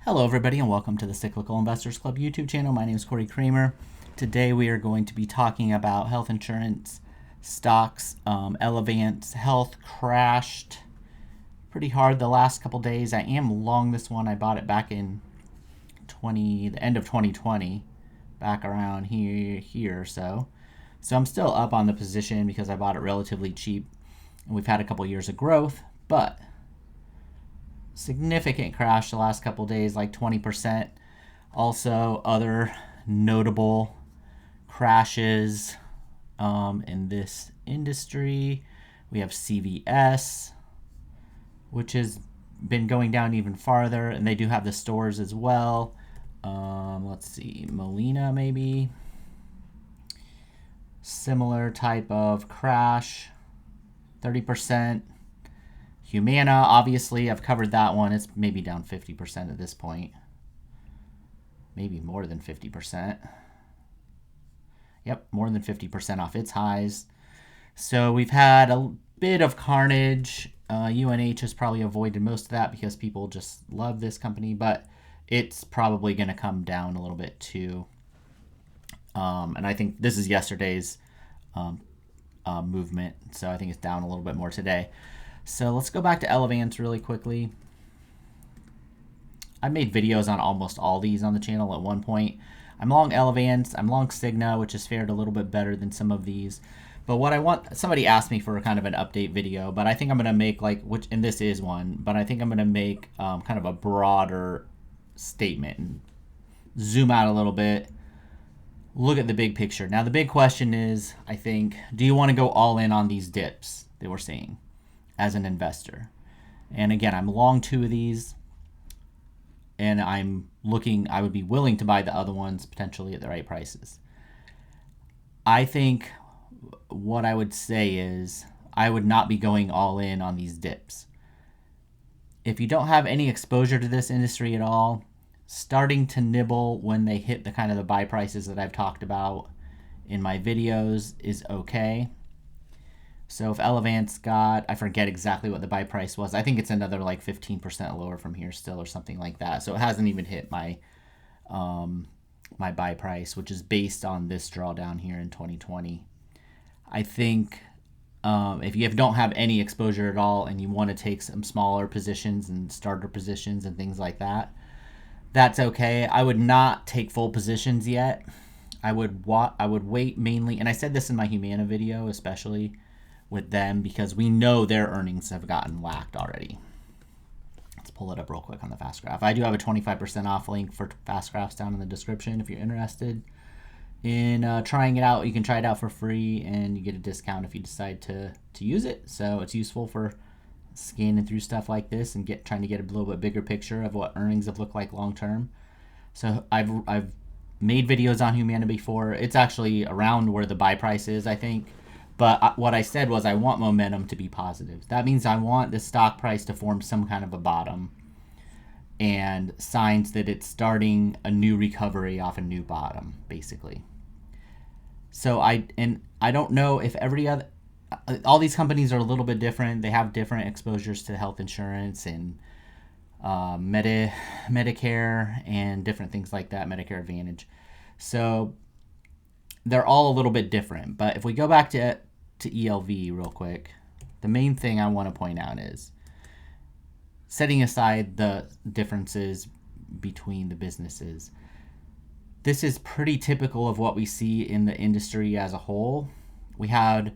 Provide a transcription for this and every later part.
Hello everybody and welcome to the Cyclical Investors Club YouTube channel. My name is Corey Kramer. Today we are going to be talking about health insurance stocks. Elevance Health crashed pretty hard the last couple days. I am long this one. I bought it back in the end of 2020, back around here or so. So I'm still up on the position because I bought it relatively cheap and we've had a couple years of growth, but significant crash the last couple days, like 20%. Also, other notable crashes in this industry. We have CVS, which has been going down even farther, and they do have the stores as well. Let's see, Molina maybe. Similar type of crash, 30%. Humana, obviously, I've covered that one. It's maybe down 50% at this point. Maybe more than 50%. Yep, more than 50% off its highs. So we've had a bit of carnage. UNH has probably avoided most of that because people just love this company, but it's probably going to come down a little bit too. And I think this is yesterday's movement, so I think it's down a little bit more today. So let's go back to Elevance really quickly. I made videos on almost all these on the channel at one point. I'm long Elevance, I'm long Cigna, which has fared a little bit better than some of these. But what I want, somebody asked me for kind of an update video, but I think I'm going to make and this is one, but I think I'm going to make kind of a broader statement and zoom out a little bit. Look at the big picture. Now the big question is, I think, do you want to go all in on these dips that we're seeing as an investor? And again, I'm long two of these, and I would be willing to buy the other ones potentially at the right prices. I think what I would say is I would not be going all in on these dips. If you don't have any exposure to this industry at all, starting to nibble when they hit the kind of the buy prices that I've talked about in my videos is okay. So if Elevance got, I forget exactly what the buy price was. I think it's another like 15% lower from here still or something like that. So it hasn't even hit my my buy price, which is based on this drawdown here in 2020. I think if you don't have any exposure at all and you want to take some smaller positions and starter positions and things like that, that's okay. I would not take full positions yet. I would wait mainly, and I said this in my Humana video, especially with them, because we know their earnings have gotten whacked already. Let's pull it up real quick on the Fast Graph. I do have a 25% off link for Fast Graphs down in the description if you're interested in trying it out. You can try it out for free, and you get a discount if you decide to use it. So it's useful for scanning through stuff like this and trying to get a little bit bigger picture of what earnings have looked like long term. So I've made videos on Humana before. It's actually around where the buy price is, I think. But what I said was I want momentum to be positive. That means I want the stock price to form some kind of a bottom and signs that it's starting a new recovery off a new bottom, basically. So I don't know if all these companies are a little bit different. They have different exposures to health insurance and Medicare and different things like that, Medicare Advantage. So they're all a little bit different. But if we go back to ELV real quick, the main thing I want to point out is, setting aside the differences between the businesses, this is pretty typical of what we see in the industry as a whole. We had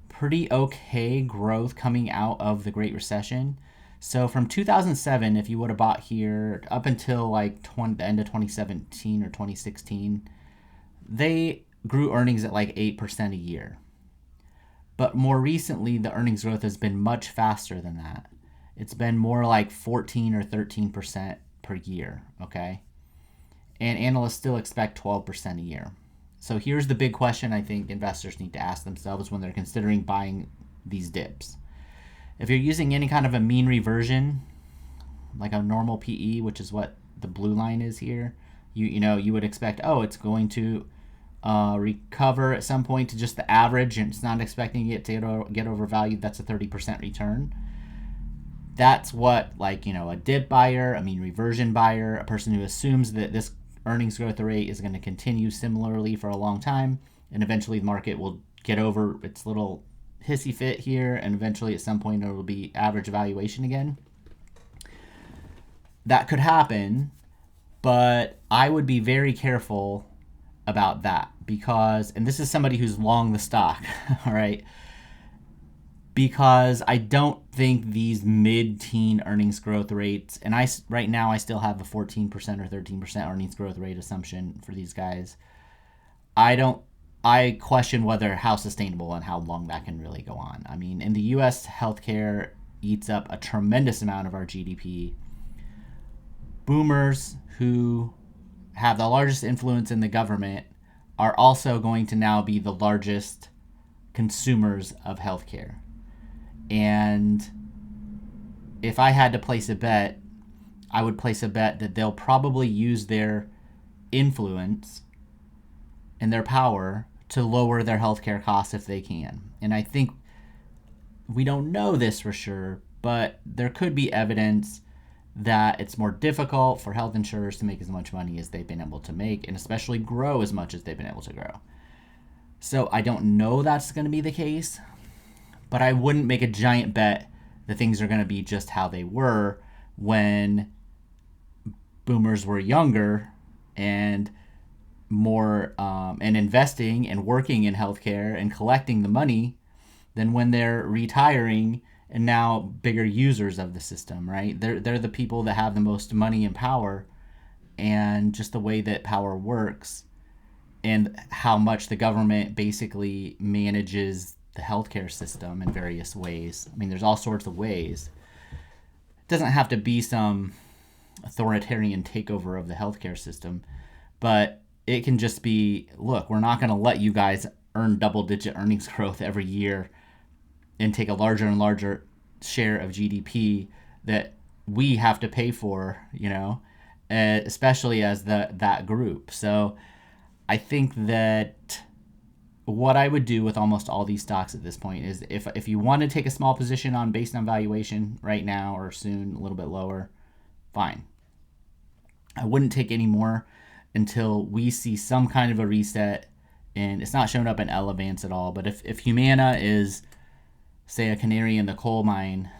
pretty okay growth coming out of the Great Recession. So from 2007, if you would have bought here up until like the end of 2017 or 2016, they grew earnings at like 8% a year. But more recently, the earnings growth has been much faster than that. It's been more like 14 or 13% per year, okay? And analysts still expect 12% a year. So here's the big question I think investors need to ask themselves when they're considering buying these dips. If you're using any kind of a mean reversion, like a normal PE, which is what the blue line is here, you would expect, it's going to recover at some point to just the average, and it's not expecting it to get overvalued. That's a 30% return. That's what, like, a dip buyer, reversion buyer, a person who assumes that this earnings growth rate is going to continue similarly for a long time, and eventually the market will get over its little hissy fit here, and eventually at some point it will be average valuation again. That could happen, but I would be very careful about that because, and this is somebody who's long the stock, all right, because I don't think these mid-teen earnings growth rates, and right now I still have a 14% or 13% earnings growth rate assumption for these guys. I question how sustainable and how long that can really go on. In the U.S., healthcare eats up a tremendous amount of our GDP. Boomers who have the largest influence in the government are also going to now be the largest consumers of healthcare. And if I had to place a bet, I would place a bet that they'll probably use their influence and their power to lower their healthcare costs if they can. And I think we don't know this for sure, but there could be evidence that it's more difficult for health insurers to make as much money as they've been able to make, and especially grow as much as they've been able to grow. So I don't know that's going to be the case, but I wouldn't make a giant bet that things are going to be just how they were when boomers were younger and more and investing and working in healthcare and collecting the money than when they're retiring and now bigger users of the system, right? They're the people that have the most money and power, and just the way that power works and how much the government basically manages the healthcare system in various ways. There's all sorts of ways. It doesn't have to be some authoritarian takeover of the healthcare system, but it can just be, look, we're not going to let you guys earn double-digit earnings growth every year and take a larger and larger share of GDP that we have to pay for, especially as that group. So I think that what I would do with almost all these stocks at this point is if you want to take a small position based on valuation right now or soon, a little bit lower, fine. I wouldn't take any more until we see some kind of a reset, and it's not showing up in Elevance at all. But if Humana is, say, a canary in the coal mine,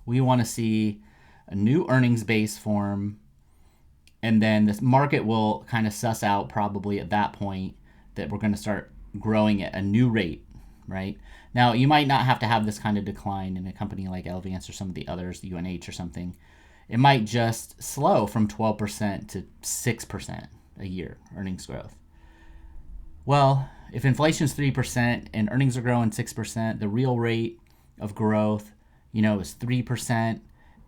we want to see a new earnings base form, and then this market will kind of suss out probably at that point that we're going to start growing at a new rate, right? Now, you might not have to have this kind of decline in a company like Elevance or some of the others, UNH or something. It might just slow from 12% to 6% a year earnings growth. Well, if inflation's 3% and earnings are growing 6%, the real rate of growth, is 3%.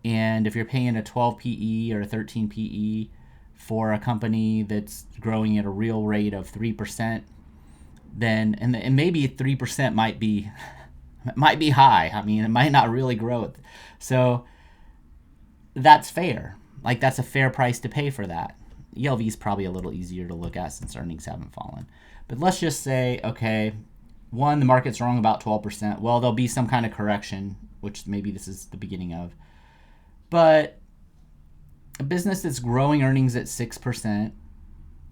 And if you're paying a 12 PE or a 13 PE for a company that's growing at a real rate of 3%, then and maybe 3% might be high. It might not really grow it. So that's fair. That's a fair price to pay for that. ELV is probably a little easier to look at since earnings haven't fallen. But let's just say, okay, one, the market's wrong about 12%. Well, there'll be some kind of correction, which maybe this is the beginning of. But a business that's growing earnings at 6%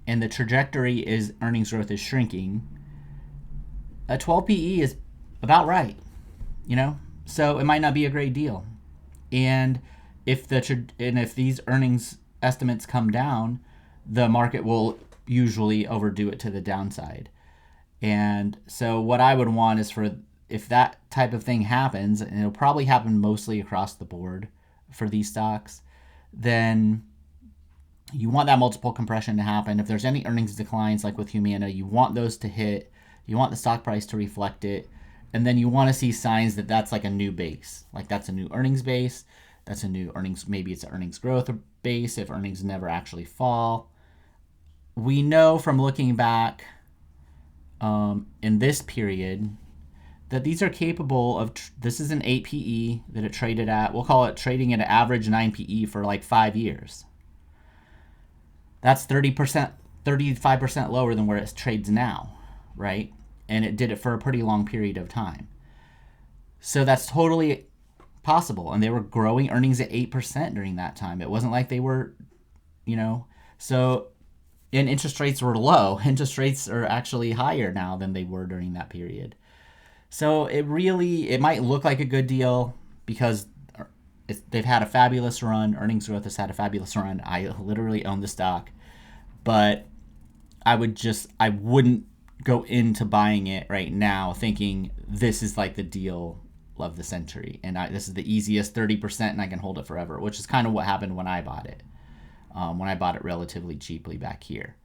and the trajectory is earnings growth is shrinking, a 12 PE is about right, So it might not be a great deal. And if these earnings estimates come down, the market will usually overdo it to the downside. And so what I would want is if that type of thing happens, and it'll probably happen mostly across the board for these stocks, then you want that multiple compression to happen. If there's any earnings declines like with Humana, you want those to hit. You want the stock price to reflect it. And then you want to see signs that that's like a new base. Like that's a new earnings base. That's a new earnings, maybe it's an earnings growth base if earnings never actually fall. We know from looking back in this period that these are capable of, this is an 8 PE that it traded at, we'll call it trading at an average 9 PE for like 5 years. That's 30%, 35% lower than where it trades now, right? And it did it for a pretty long period of time. So that's totally possible. And they were growing earnings at 8% during that time. It wasn't like they were, so, and interest rates were low. Interest rates are actually higher now than they were during that period. So it might look like a good deal because they've had a fabulous run. Earnings growth has had a fabulous run. I literally own the stock, but I wouldn't go into buying it right now thinking this is like the deal of the century and this is the easiest 30% and I can hold it forever, which is kind of what happened when I bought it. When I bought it relatively cheaply back here,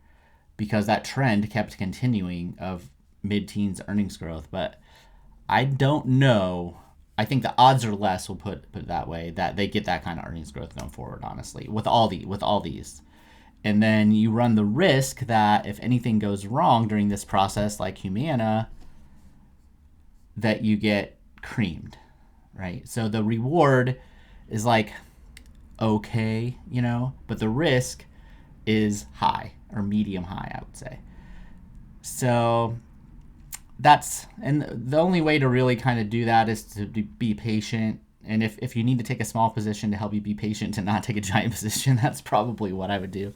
because that trend kept continuing of mid-teens earnings growth. But I don't know. I think the odds are less, we'll put it that way, that they get that kind of earnings growth going forward, honestly, with all these. And then you run the risk that if anything goes wrong during this process, like Humana, that you get creamed, right? So the reward is like okay, but the risk is high or medium high, I would say. So and the only way to really kind of do that is to be patient. And if you need to take a small position to help you be patient to not take a giant position, that's probably what I would do.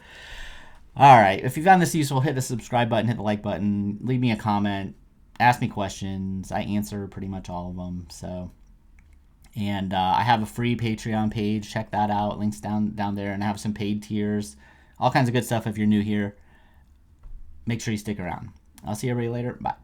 All right. If you found this useful, hit the subscribe button, hit the like button, leave me a comment, ask me questions. I answer pretty much all of them. So, and I have a free Patreon page. Check that out. Links down there. And I have some paid tiers. All kinds of good stuff if you're new here. Make sure you stick around. I'll see everybody later. Bye.